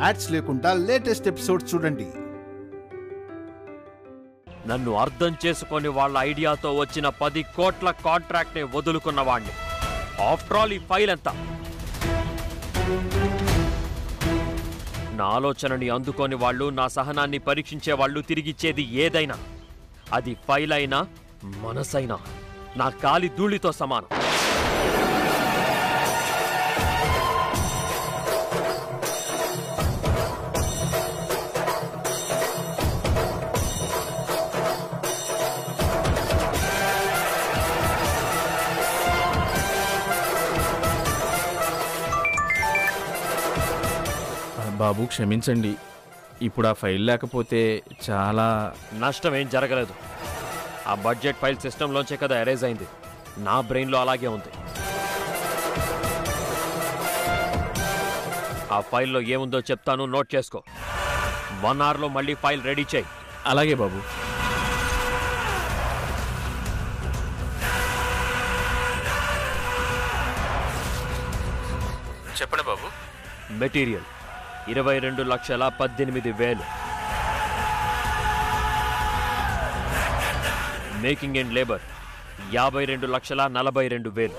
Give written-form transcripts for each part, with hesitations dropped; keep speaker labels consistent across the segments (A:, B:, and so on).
A: Ads లేకుండా latest episode చూడండి.
B: నన్ను అర్థం చేసుకొని వాళ్ళ ఐడియాతో వచ్చిన 10 కోట్ల కాంట్రాక్ట్ ని వదులుకున్నవాణ్ణి. ఆఫ్టర్ ఆల్ ఈ ఫైల్ ఎంత? నా ఆలోచనని అందుకొని వాళ్ళు, నా సహనాన్ని పరీక్షించే వాళ్ళు తిరిగిచ్చేది ఏదైనా, అది ఫైల్ అయినా మనసైనా నా కాలి ధూళితో సమానం.
C: బాబు క్షమించండి, ఇప్పుడు ఆ ఫైల్ లేకపోతే చాలా
B: నష్టం ఏం జరగలేదు. ఆ బడ్జెట్ ఫైల్ సిస్టంలోంచే కదా ఎరేజ్ అయింది. నా బ్రెయిన్లో అలాగే ఉంది. ఆ ఫైల్లో ఏముందో చెప్తాను, నోట్ చేసుకో. 1 అవర్లో మళ్ళీ ఫైల్ రెడీ చేయి.
C: అలాగే బాబు. చెప్పండి బాబు.
B: మెటీరియల్ 22,18,000. Making and labour 52,42,000.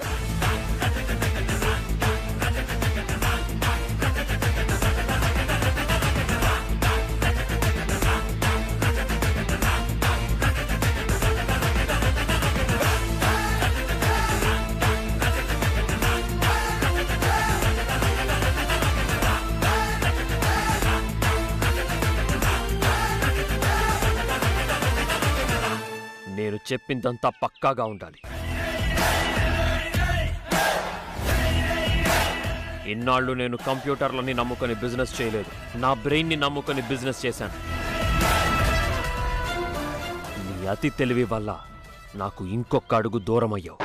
B: నేను చెప్పిందంతా పక్కాగా ఉండాలి. ఇన్నాళ్ళు నేను కంప్యూటర్లని నమ్ముకొని బిజినెస్ చేయలేదు, నా బ్రెయిన్ని నమ్ముకొని బిజినెస్ చేశాను. నీ అతి తెలివి వల్ల నాకు ఇంకొక అడుగు దూరం అయ్యావు.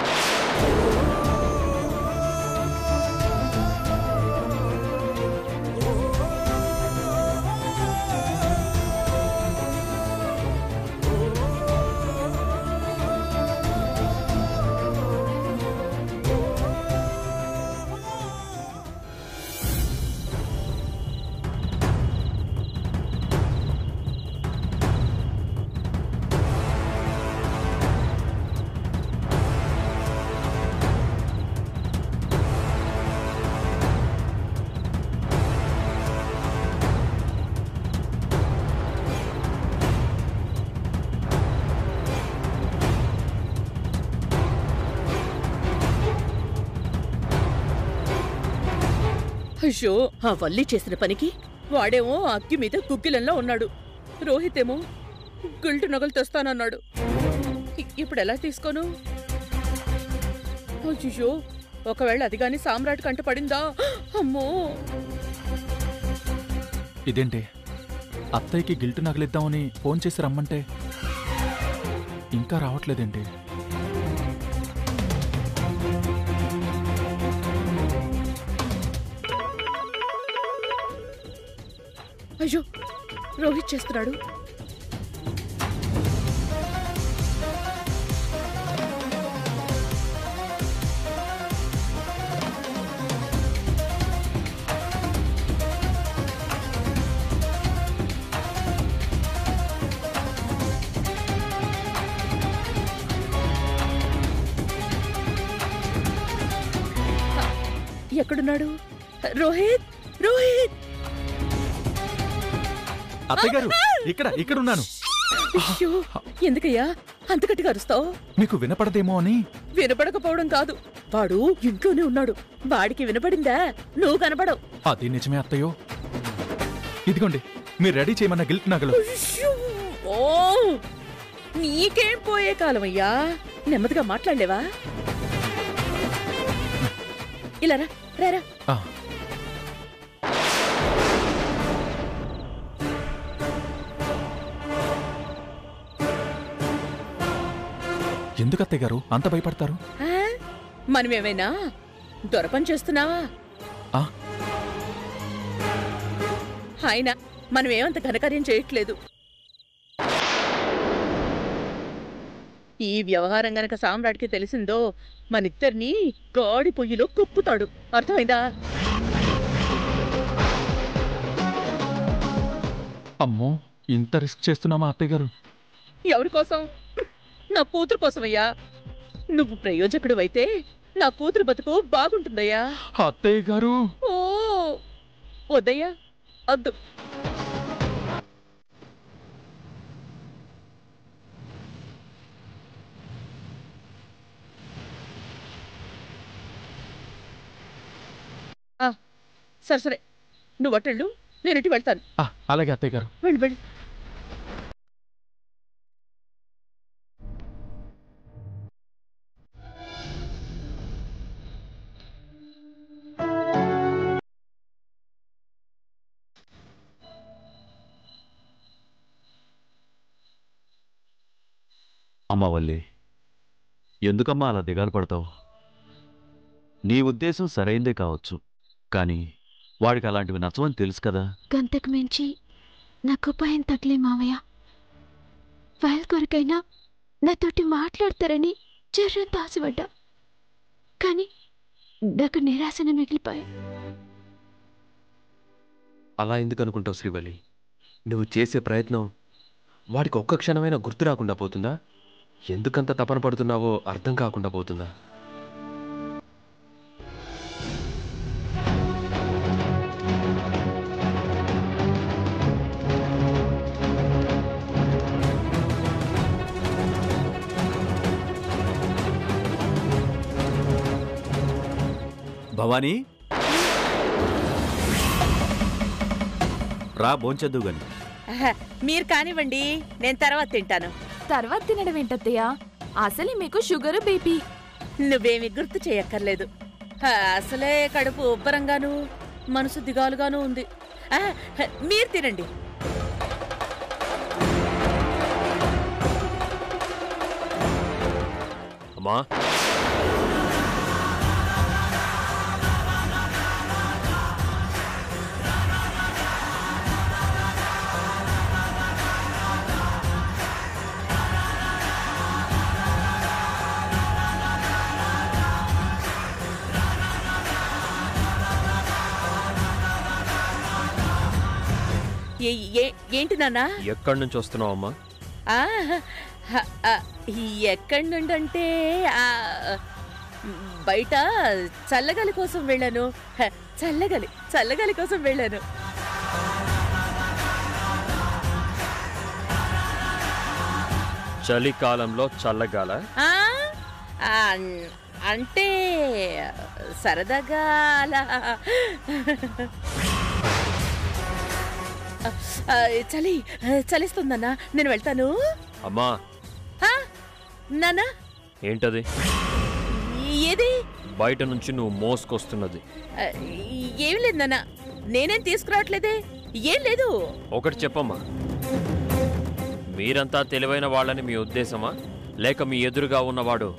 D: అయ్యో, ఆ వల్లి చేసిన పనికి వాడేమో అగ్గి మీద గుగ్గిలంలో ఉన్నాడు. రోహిత్ ఏమో గిల్టు నగలు తెస్తానన్నాడు. ఇప్పుడు ఎలా తీసుకోను? అయ్యో, ఒకవేళ అది గాని సామ్రాట్ కంట పడిందా? అమ్మో,
E: ఇదేంటి అత్తయ్యకి గిల్టు నగలిద్దామని ఫోన్ చేసి రమ్మంటే ఇంకా రావట్లేదేంటి?
D: అయ్యో, రోహిత్ చేస్తున్నాడు. ఎక్కడున్నాడు? రోహిత్, రోహిత్!
E: అత్తయ్య గారు, ఇక్కడ ఉన్నాను.
D: అయ్యో, ఎందుకయ్యా అంత గట్టిగా అరుస్తావు?
E: మీకు వినపడదేమో అని.
D: వినపడకపోవడం కాదు, వాడు ఇంట్లోనే ఉన్నాడు. వాడికి వినపడిందా? నువ్వు కనపడవు.
E: అది నిజమే అత్తయ్యో. ఇదిగోండి మీరు రెడీ చేయమన్న గిల్ట్ నగలు.
D: ఓ, నీకేం పోయే కాలం అయ్యా. నెమ్మదిగా మాట్లాడలేవా? ఇలా రా.
E: ఎందుకు అత్తయ్య గారు అంత భయపడతారు?
D: మనమేమైనా దొరపని చేస్తున్నావా? ఆయన మనమేమంత ఘనకార్యం చేయట్లేదు. ఈ వ్యవహారం గనక సామ్రాట్కి తెలిసిందో మనిద్దరినీ గాడి పొయ్యిలో కుప్పుతాడు. అర్థమైందా?
E: అమ్మో, ఇంత రిస్క్ చేస్తున్నామా అత్తయ్య గారు?
D: ఎవరి కోసం? నా కూతురు కోసమయ్యా. నువ్వు ప్రయోజకుడు అయితే నా కూతురు బతుకు బాగుంటుందయ్యా.
E: అత్తయ్య గారు
D: ఓ వద్దయ్యా, వద్దు. సరే సరే, నువ్వు అటెళ్ళు, నేను ఇటు వెళ్తాను.
E: అలాగే అత్తయ్య గారు.
D: వెళ్ళు వెళ్ళు.
F: అమ్మా వల్లి, ఎందుకమ్మా అలా దిగాలు పడతావు? నీ ఉద్దేశం సరైందే కావచ్చు, కానీ వాడికి అలాంటివి నచ్చవని తెలుసు కదా.
G: గంతకు మించి నాకు ఉపాయం తగ్గలే మావయ్య. ఫైల్ కొరకైనా నాతోటి మాట్లాడతారని జర్రంత ఆశపడ్డా, కానీ నాకు నిరాశన మిగిలిపోయా.
H: అలా ఎందుకు అనుకుంటావు శ్రీవల్లి? నువ్వు చేసే ప్రయత్నం వాడికి ఒక్క క్షణమైనా గుర్తు రాకుండా పోతుందా? ఎందుకంత తపన పడుతున్నావో అర్థం కాకుండా పోతుందా?
F: భవానీ, రా భోంచద్దు గాని.
D: మీరు కానివ్వండి, నేను తర్వాత తింటాను.
G: తర్వాత తినడం ఏంటత్తయ్య? అసలే మీకు షుగర్ బీపీ.
D: నువ్వేమి గుర్తు చేయక్కర్లేదు. అసలే కడుపు ఉబ్బరంగాను మనసు దిగాలుగాను ఉంది. మీరు తినండి.
B: అమ్మా,
D: ఏంటి నాన్నా?
B: ఎక్కడి నుంచి వస్తున్నావు అమ్మా?
D: ఎక్కడి నుండి అంటే బయట చల్లగాలి కోసం వెళ్ళాను. చల్లగాలి కోసం వెళ్ళాను.
B: చలికాలంలో చల్లగాల?
D: అంటే సరదాగా అలా. చలిస్తుందన్నా, నేను వెళ్తాను.
B: అమ్మా.
D: నానా,
B: ఏంటది?
D: ఏది?
B: బయట నుంచి నువ్వు మోసుకొస్తున్నది.
D: ఏం లేదు నాన్న, నేనేం తీసుకురావట్లేదే. ఏం లేదు.
B: ఒకటి చెప్పమ్మా, మీరంతా తెలివైన వాళ్ళని మీ ఉద్దేశమా, లేక మీ ఎదురుగా ఉన్నవాడు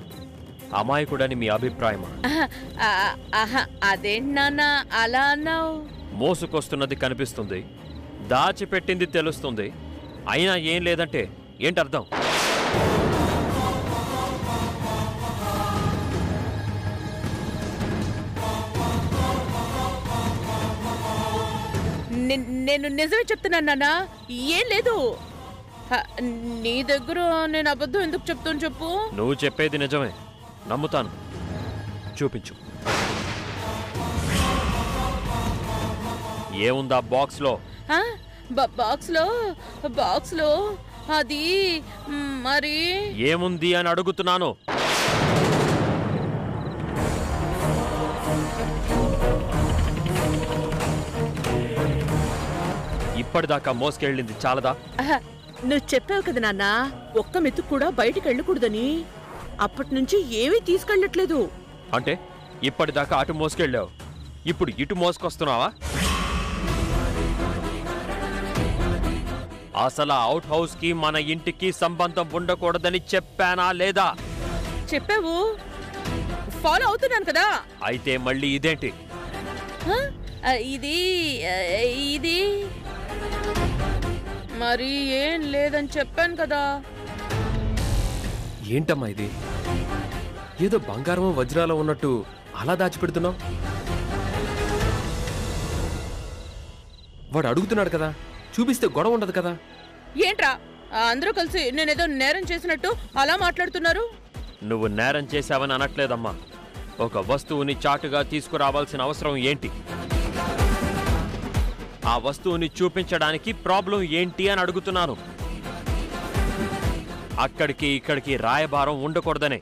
B: అమాయకుడని మీ అభిప్రాయమా?
D: అదేంటి నాన్న అలా అన్నావు?
B: మోసుకొస్తున్నది కనిపిస్తుంది, దాచిపెట్టింది తెలుస్తుంది, అయినా ఏం లేదంటే ఏంటి అర్థం?
D: నేను నిజమే చెప్తున్నాను నాన్న, ఏం లేదు. నీ దగ్గర నేను అబద్ధం ఎందుకు చెప్తాను చెప్పు?
B: నువ్వు చెప్పేది నిజమే, నమ్ముతాను. చూపించు. ఏముందా బాక్స్లో?
D: బాక్స్లో అది మరి
B: ఏముంది అని అడుగుతున్నాను. ఇప్పటిదాకా మోసుకెళ్ళింది చాలదా?
D: నువ్వు చెప్పావు కదా నాన్న, ఒక్క మెతుకు కూడా బయటికి వెళ్ళకూడదని. అప్పటి నుంచి ఏమీ తీసుకెళ్ళట్లేదు.
B: అంటే ఇప్పటిదాకా అటు మోసుకెళ్ళావు, ఇప్పుడు ఇటు మోసుకొస్తున్నావా? అసలు అవుట్ హౌస్ కి మన ఇంటికి సంబంధం ఉండకూడదని చెప్పానా లేదా?
D: చెప్పావు, ఫాలో అవుతున్నాను కదా.
B: అయితే మళ్ళీ ఇదేంటి?
D: ఇది మరి ఏం లేదని చెప్పాను కదా.
H: ఏంటమ్మా ఇది? ఏదో బంగారం వజ్రాలు ఉన్నట్టు అలా దాచిపెడుతున్నావు. వాడు అడుగుతున్నాడు కదా, చూపిస్తే గొడవ ఉండదు కదా.
D: ఏంట్రా అందరూ కలిసి నేనేదో నేరం చేసినట్టు అలా మాట్లాడుతున్నారు?
B: నువ్వు నేరం చేశావని అనట్లేదమ్మా. ఒక వస్తువుని చాటుగా తీసుకురావాల్సిన అవసరం ఏంటి? ఆ వస్తువుని చూపించడానికి ప్రాబ్లం ఏంటి అని అడుగుతున్నాను. అక్కడికి ఇక్కడికి రాయబారం ఉండకూడదనే,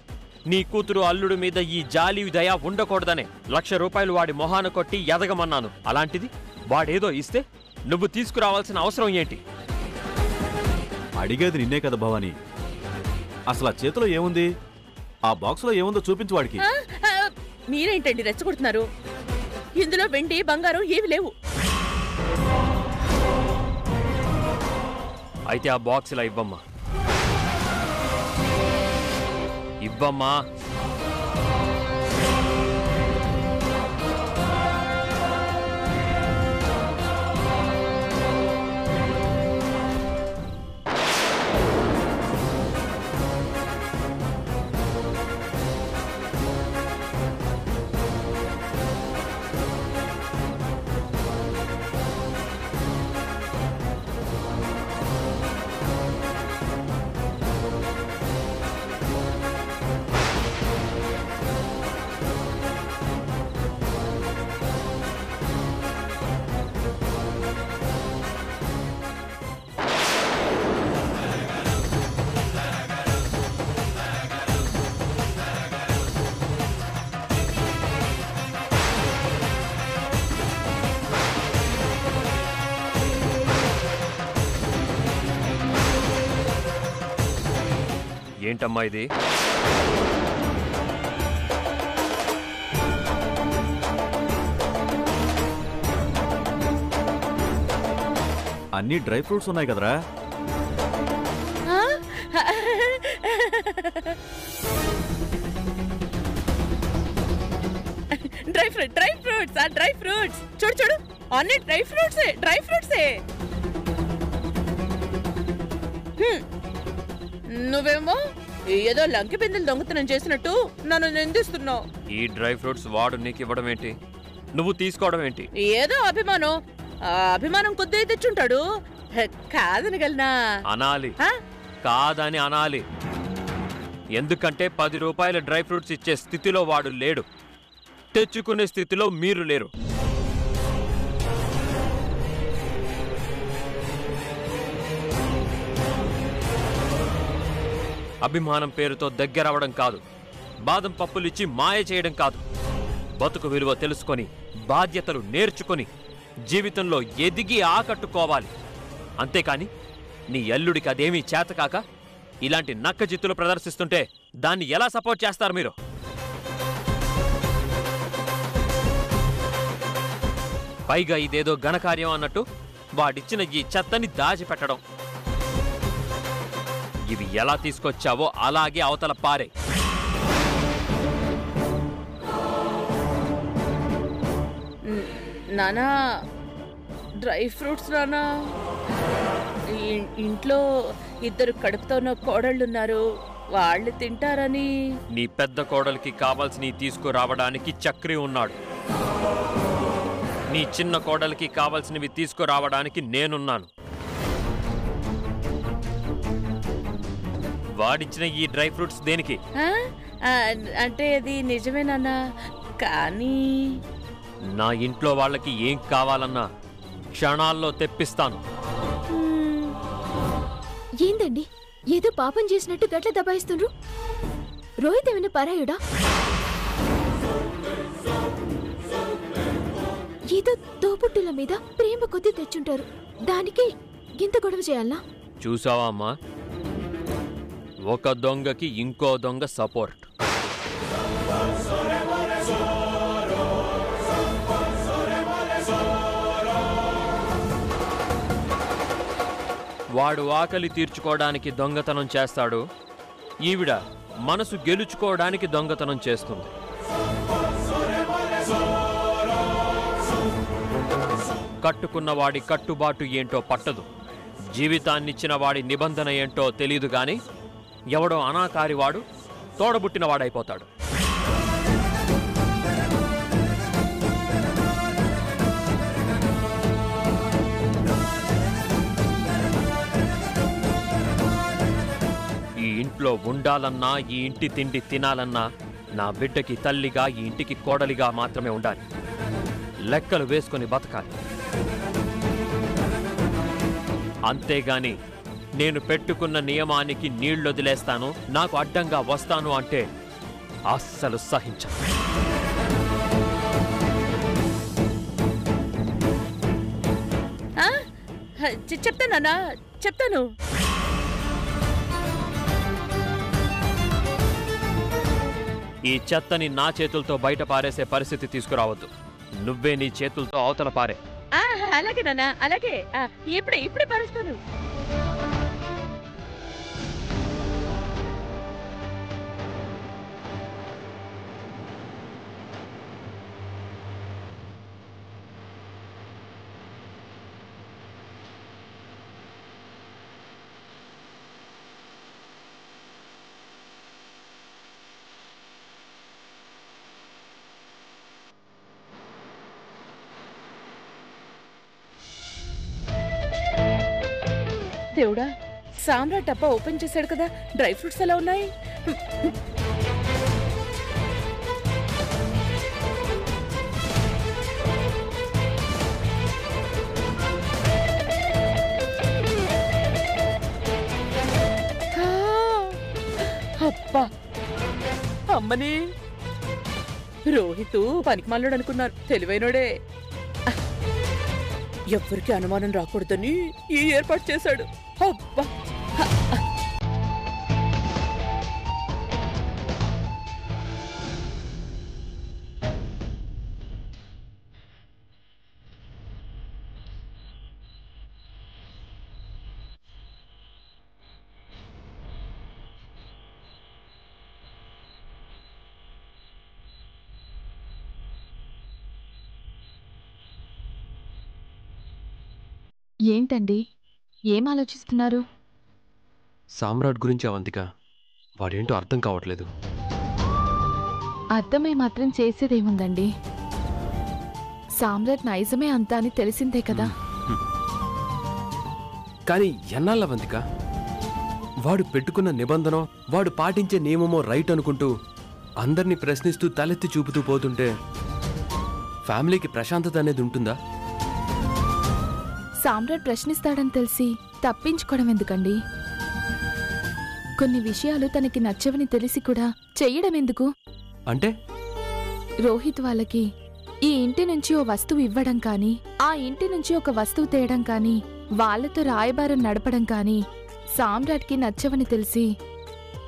B: నీ కూతురు అల్లుడి మీద ఈ జాలి దయ ఉండకూడదనే 1,00,000 రూపాయలు వాడి మొహాన కొట్టి ఎదగమన్నాను. అలాంటిది వాడేదో ఇస్తే నువ్వు తీసుకురావాల్సిన అవసరం ఏంటి?
F: అడిగేది నిన్నే కదా భవానీ. అసలు ఆ చేతిలో ఏముంది? ఆ బాక్స్లో ఏముందో చూపించు వాడికి.
D: మీరేంటండి రెచ్చగొడుతున్నారు? ఇందులో వెండి బంగారం ఏవి లేవు.
B: అయితే ఆ బాక్స్ ఇలా ఇవ్వమ్మా. ఇవ్వమ్మా. ఏంటమ్మా ఇది?
F: అన్ని డ్రై ఫ్రూట్స్ ఉన్నాయి కదరా.
D: డ్రై ఫ్రూట్స్ చూడు చూడు, అన్ని డ్రై ఫ్రూట్సే. నువ్వేమో ఏదో లంకి బిందెలు దొంగతనం చేసినట్టు నన్ను నిందిస్తున్నావు.
B: ఈ డ్రై ఫ్రూట్స్ వాడు నీకు ఇవ్వడం ఏంటి? నువ్వు తీసుకోవడం ఏంటి?
D: ఏదో అభిమానం కొద్ది తెచ్చుంటాడు. కాదనగలనా?
B: అనాలి. కాదని అనాలి. ఎందుకంటే 10 రూపాయల డ్రై ఫ్రూట్స్ ఇచ్చే స్థితిలో వాడు లేడు. తెచ్చుకునే స్థితిలో మీరు లేరు. అభిమానం పేరుతో దగ్గరవడం కాదు, బాదం పప్పులిచ్చి మాయ చేయడం కాదు. బతుకు విలువ తెలుసుకొని, బాధ్యతలు నేర్చుకొని, జీవితంలో ఎదిగి ఆకట్టుకోవాలి. అంతేకాని నీ అల్లుడికి అదేమీ చేతకాక ఇలాంటి నక్కజిత్తులు ప్రదర్శిస్తుంటే దాన్ని ఎలా సపోర్ట్ చేస్తారు మీరు? పైగా ఇదేదో ఘనకార్యం అన్నట్టు వాడిచ్చిన ఈ చెత్తని దాచిపెట్టడం. ఇవి ఎలా తీసుకొచ్చావో అలాగే అవతల పారే.
D: నానా డ్రై ఫ్రూట్స్ నానా, ఇంట్లో 2 కడుపుతో ఉన్న కోడళ్ళున్నారు, వాళ్ళు తింటారని.
B: నీ పెద్ద కోడలికి కావాల్సినవి తీసుకురావడానికి చక్రి ఉన్నాడు. నీ చిన్న కోడలికి కావాల్సినవి తీసుకురావడానికి నేనున్నాను. వాడిచ్చిన ఈ డ్రై ఫ్రూట్స్ దేనికి?
D: అంటే అది నిజమేనన్నా, కానీ
B: నా ఇంట్లో వాళ్ళకి ఏం కావాలన్నా క్షణాల్లో తెప్పిస్తాను.
G: ఏందండి ఏదో పాపం చేసినట్టు గట్ల దబాయిస్తుండ్రు? రోహిత్ ఏమైనా పరాయుడా? ఏదో తోపుట్టుల మీద ప్రేమ కొద్ది తెచ్చుంటారు, దానికి గింత గొడవ చేయాలనా?
B: చూసావా అమ్మా, ఒక దొంగకి ఇంకో దొంగ సపోర్ట్. వాడు ఆకలి తీర్చుకోవడానికి దొంగతనం చేస్తాడు, ఈవిడ మనసు గెలుచుకోవడానికి దొంగతనం చేస్తుంది. కట్టుకున్న వాడి కట్టుబాటు ఏంటో పట్టదు, జీవితాన్నిచ్చిన వాడి నిబంధన ఏంటో తెలీదు గాని ఎవడో అనాకారివాడు తోడబుట్టినవాడైపోతాడు. ఇంట్లో ఉండాలన్నా ఈ ఇంటి తిండి తినాలన్నా నా బిడ్డకి తల్లిగా ఈ ఇంటికి కోడలిగా మాత్రమే ఉండాలి. లెక్కలు వేసుకొని బతకాలి. అంతేగాని నేను పెట్టుకున్న నియమానికి నీళ్లొదిలేస్తాను, నాకు అడ్డంగా వస్తాను అంటే అస్సలు సహించను.
D: చెప్తానన్నా, చెప్తాను.
B: ఈ చెత్తని నా చేతులతో బయట పారేసే పరిస్థితి తీసుకురావద్దు. నువ్వే నీ చేతులతో అవతల పారే.
D: అలాగే నాన్న, అలాగే. ఇప్పుడే పారేస్తాను. దేవుడా, సామ్రాట్ డబ్బా ఓపెన్ చేశాడు కదా, డ్రై ఫ్రూట్స్ ఎలా ఉన్నాయి? అబ్బా, అమ్మని. రోహిత్ పనికిమాలోడు అనుకున్నాను, తెలివైనోడే. ఎవ్వరికి అనుమానం రాకూడదని ఈ ఏర్పాటు చేశాడు. అబ్బా,
G: ఏంటండి, ఏం ఆలోచిస్తున్నారు?
H: సామ్రాట్ గురించి అవంతిక, వాడేంటో అర్థం కావట్లేదు.
G: అర్థమే మాత్రం చేసేదేముందండి, సామ్రాట్ నైజమే అంతా అని తెలిసిందే కదా.
H: కానీ ఎన్నాళ్ళ అవంతిక? వాడు పెట్టుకున్న నిబంధన, వాడు పాటించే నియమమో రైట్ అనుకుంటూ అందరినీ ప్రశ్నిస్తూ తలెత్తి చూపుతూ పోతుంటే ఫ్యామిలీకి ప్రశాంతత అనేది ఉంటుందా?
G: సామ్రాట్ ప్రశ్నిస్తాడని తెలిసి తప్పించుకోవడం ఎందుకండి? కొన్ని విషయాలు తనకి నచ్చవని తెలిసి కూడా చెయ్యడం ఎందుకు?
H: అంటే
G: రోహిత్ వాళ్ళకి ఈ ఇంటి నుంచి ఓ వస్తువు ఇవ్వడం కానీ, ఆ ఇంటి నుంచి ఒక వస్తువు తేయడం కానీ, వాళ్లతో రాయబారం నడపడం కానీ సామ్రాట్కి నచ్చవని తెలిసి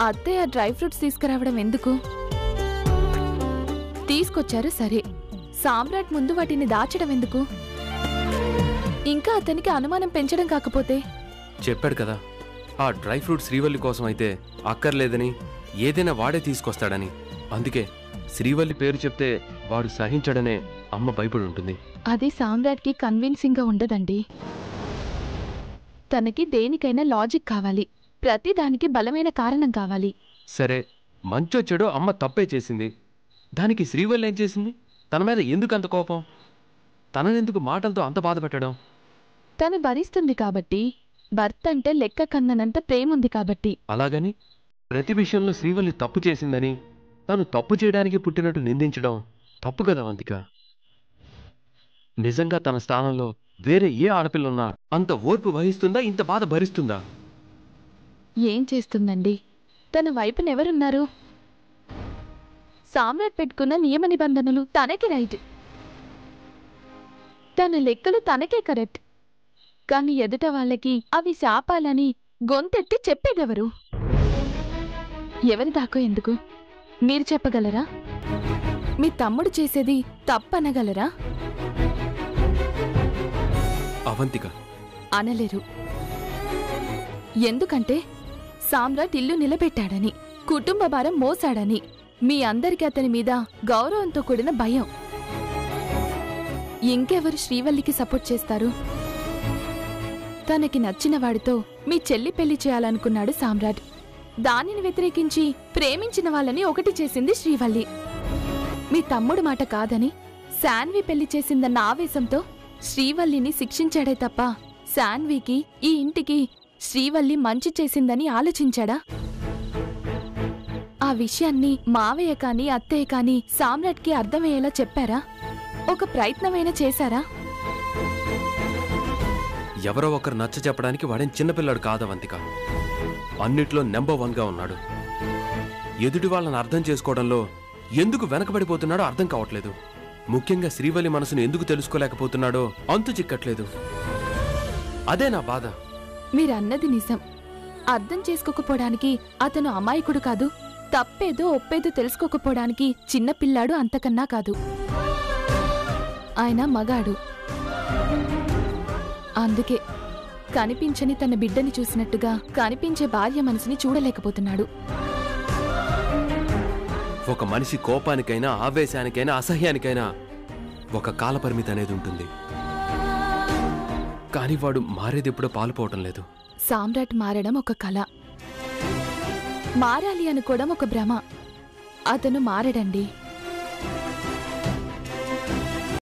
G: అత్తయ్య డ్రై ఫ్రూట్స్ తీసుకురావడం ఎందుకు? తీసుకొచ్చారు సరే, సామ్రాట్ ముందు వాటిని దాచడం ఎందుకు? ఇంకా అతనికి అనుమానం పెంచడం కాకపోతే?
H: చెప్పాడు కదా, ఆ డ్రై ఫ్రూట్ శ్రీవల్లి కోసం అయితే అక్కర్లేదని, ఏదైనా వాడే తీసుకొస్తాడని. అందుకే శ్రీవల్లి పేరు చెప్తే వాడు సహించడనే అమ్మ భయపడి ఉంటుంది.
G: అది సామ్రాట్కి కన్విన్సింగ్గా ఉండదండి. తనకి దేనికైనా లాజిక్ కావాలి, ప్రతిదానికి బలమైన కారణం కావాలి.
H: సరే, మంచో చెడో అమ్మ తప్పే చేసింది, దానికి శ్రీవల్లి ఏం చేసింది? తన మీద ఎందుకు అంత కోపం? తననెందుకు మాటలతో అంత బాధ పెట్టడం?
G: తను భరిస్తుంది కాబట్టి, భర్త అంటే లెక్క కన్ననంత ప్రేముంది కాబట్టి.
H: అలాగని ప్రతి విషయంలో శ్రీవల్లి తప్పు చేసిందని తను తప్పు చేయడానికి పుట్టినట్టు నిందించడం తప్పు కదా అవంతిక. నిజంగా తన స్థానంలో వేరే ఏ ఆడపిల్లున్నా అంత ఓర్పు వహిస్తుందా, ఇంత బాధ భరిస్తుందా?
G: ఏం చేస్తుందండి, తన వైపునెవరున్నారు? సామ్రాట్ పెట్టుకున్న నియమ నిబంధనలు తనకి రైట్, తన లెక్కలు తనకే కరెక్ట్. కాని ఎదుట వాళ్ళకి అవి శాపాలని గొంతెత్తి చెప్పేదెవరు? ఎవరి దాకో ఎందుకు మీరు చెప్పగలరా? మీ తమ్ముడు చేసేది తప్పనగలరా?
H: అవంతిక
G: అనలేరు. ఎందుకంటే సామ్రాట్ ఇల్లు నిలబెట్టాడని, కుటుంబ భారం మోసాడని, మీ అందరికీ అతని మీద గౌరవంతో కూడిన భయం. ఇంకెవరు శ్రీవల్లికి సపోర్ట్ చేస్తారు? తనకి నచ్చిన వాడితో మీ చెల్లి పెళ్లి చేయాలనుకున్నాడు సామ్రాట్. దానిని వ్యతిరేకించి ప్రేమించిన వాళ్ళని ఒకటి చేసింది శ్రీవల్లి. మీ తమ్ముడు మాట కాదని శాన్వి పెళ్లి చేసిందన్న ఆవేశంతో శ్రీవల్లిని శిక్షించాడే తప్ప శాన్వికి, ఈ ఇంటికి శ్రీవల్లి మంచి చేసిందని ఆలోచించాడా? ఆ విషయాన్ని మావయ్య కాని అత్తయ్య కాని సామ్రాట్కి అర్థమయ్యేలా చెప్పారా? ఒక ప్రయత్నమైనా చేశారా?
H: ఎవరో ఒకరు నచ్చ చెప్పడానికి వాడేం చిన్నపిల్లాడు కాదవంతిక. అన్నిట్లో నెంబర్ 1గా ఉన్నాడు. ఎదుటి వాళ్ళని అర్థం చేసుకోవడంలో ఎందుకు వెనకబడిపోతున్నాడో అర్థం కావట్లేదు. ముఖ్యంగా శ్రీవల్లి మనసును ఎందుకు తెలుసుకోలేకపోతున్నాడో అంతు చిక్కట్లేదు. అదే నా బాధ.
G: మీరన్నది నిజం. అర్థం చేసుకోకపోవడానికి అతను అమాయకుడు కాదు, తప్పేదో ఒప్పేదో తెలుసుకోకపోవడానికి చిన్నపిల్లాడు అంతకన్నా కాదు. ఆయన మగాడు. అందుకే కనిపించని తన బిడ్డని చూసినట్టుగా కనిపించే భార్య మనసుని చూడలేకపోతున్నాడు.
H: ఒక మనిషి కోపానికైనా ఆవేశానికైనా అసహ్యానికైనా ఒక కాలపరిమితి అనేది ఉంటుంది. కానీ వాడు మారేది ఎప్పుడో పాలుపోవటం లేదు.
G: సామ్రాట్ మారడం ఒక కళ, మారాలి అనుకోవడం ఒక భ్రమ. అతను మారడండి.